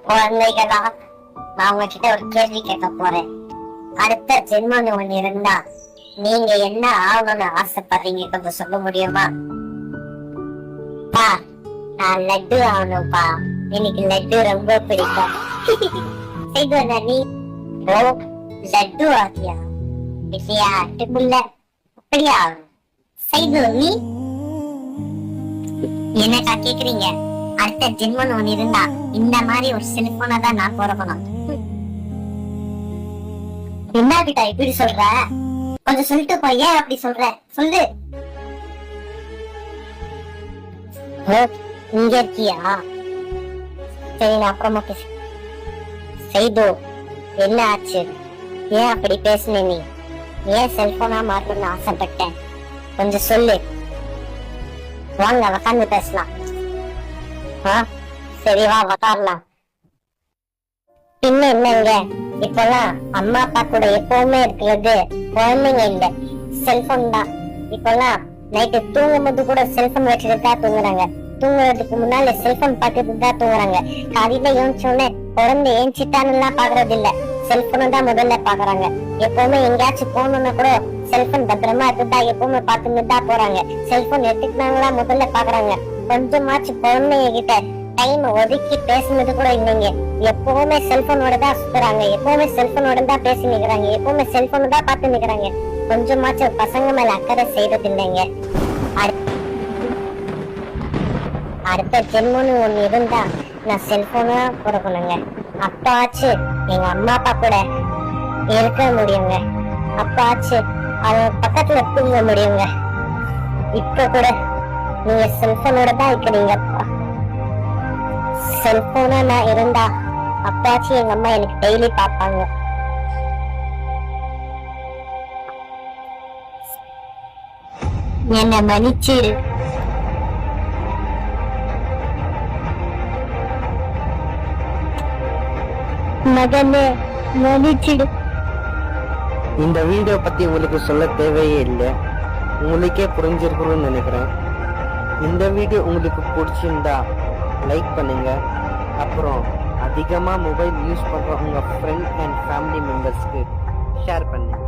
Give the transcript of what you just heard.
குழந்தைகளா, நான் உங்ககிட்ட ஒரு கேள்வி கேட்க போறேன். அடுத்த ஜென்மம் ஒண்ணு இருந்தா நீங்க என்ன ஆகணும்னு ஆசைப்படுறீங்க, கொஞ்சம் சொல்ல முடியுமா? பா, நான் லட்டு ஆகணும்பா. எனக்கு லட்டு ரொம்ப பிடிக்கும். செய்து நீ ஓ லட்டு ஆகியா? விளையாட்டுக்குள்ள அப்படியா? செய்து நீ என்னக்கா கேக்குறீங்க? அடுத்த ஜென்மம் ஒண்ணு இருந்தா இந்த மாதிரி ஒரு செல்போனை தான் நான் பிறக்கணும். என்ன கிட்ட இப்படி சொல்ற? கொஞ்சம் சொல்லிட்டு போய், ஏன் அப்படி சொல்ற? சொல்லு. இங்க இருக்கியா? சரி, நான் அப்புறமா பேச. செய்து, என்ன ஆச்சு? ஏன் அப்படி பேசுன? நீ ஏன் செல்போனா மாற்றணும்னு ஆசைப்பட்ட? கொஞ்சம் சொல்லு. வாங்க உக்காந்து பேசலாம். சரி வா உக்காரலாம். பின்ன என்னங்க, இப்பெல்லாம் அம்மா அப்பா கூட எப்பவுமே இருக்கிறது குழந்தைங்க இல்ல, செல்போன் தான். இப்பெல்லாம் நைட்டு தூங்கும் போது கூட செல்போன் வச்சுட்டு தான் தூங்குறாங்க. தூங்குறதுக்கு முன்னால செல்போன் பார்த்துட்டு தான் தூங்குறாங்க. காலையில ஏஞ்சிச்சோடனே குழந்தை ஏஞ்சிட்டான்னு எல்லாம் பாக்குறது இல்ல, செல்போனு தான் முதல்ல பாக்குறாங்க. எப்பவுமே எங்கேயாச்சும் போகணும்னா கூட செல்போன் பத்திரமா இருக்குதா எப்பவுமே பார்த்துட்டு தான் போறாங்க. செல்போன் எடுத்துக்கிட்டாங்களா முதல்ல பாக்குறாங்க. கொஞ்சமாச்சு குழந்தைங்க கிட்ட டைம் ஒதுக்கி பேசுனது கூட இல்லைங்க. எப்பவுமே செல்போனோட தான் சுத்துறாங்க, எப்பவுமே செல்போனோட தான் பேசி நிக்கிறாங்க, எப்பவுமே செல்போனு தான் பார்த்து நிக்கிறாங்க. கொஞ்சமாச்சும் பசங்க மேல அக்கறை செய்யறது இல்லைங்க. அடுத்த ஜென்மம்னு ஒண்ணு இருந்தா நான் செல்போனா பிறக்கணுங்க. அப்பாச்சு எங்க அம்மா அப்பா கூட இருக்க முடியுங்க. அப்பாச்சு அவங்க பக்கத்துல தூங்க முடியுங்க. இப்ப கூட நீங்க செல்போனோட தான் இருக்கிறீங்கப்பா. செல்போனா நான் இருந்தா அப்பாச்சி எங்க அம்மா எனக்கு டெய்லி பாப்பாங்க. என்ன மன்னிச்சிரு. மகனே மன்னிச்சிடு. இந்த வீடியோ பத்தி உங்களுக்கு சொல்ல தேவையே இல்லை, உங்களுக்கே புரிஞ்சிருக்கணும்னு நினைக்கிறேன். இந்த வீடியோ உங்களுக்கு பிடிச்சிருந்தா லைக் பண்ணுங்க. அப்புறம் அதிகமாக மொபைல் யூஸ் பண்ணுற உங்கள் ஃப்ரெண்ட் அண்ட் ஃபேமிலி மெம்பர்ஸ்க்கு ஷேர் பண்ணுங்க.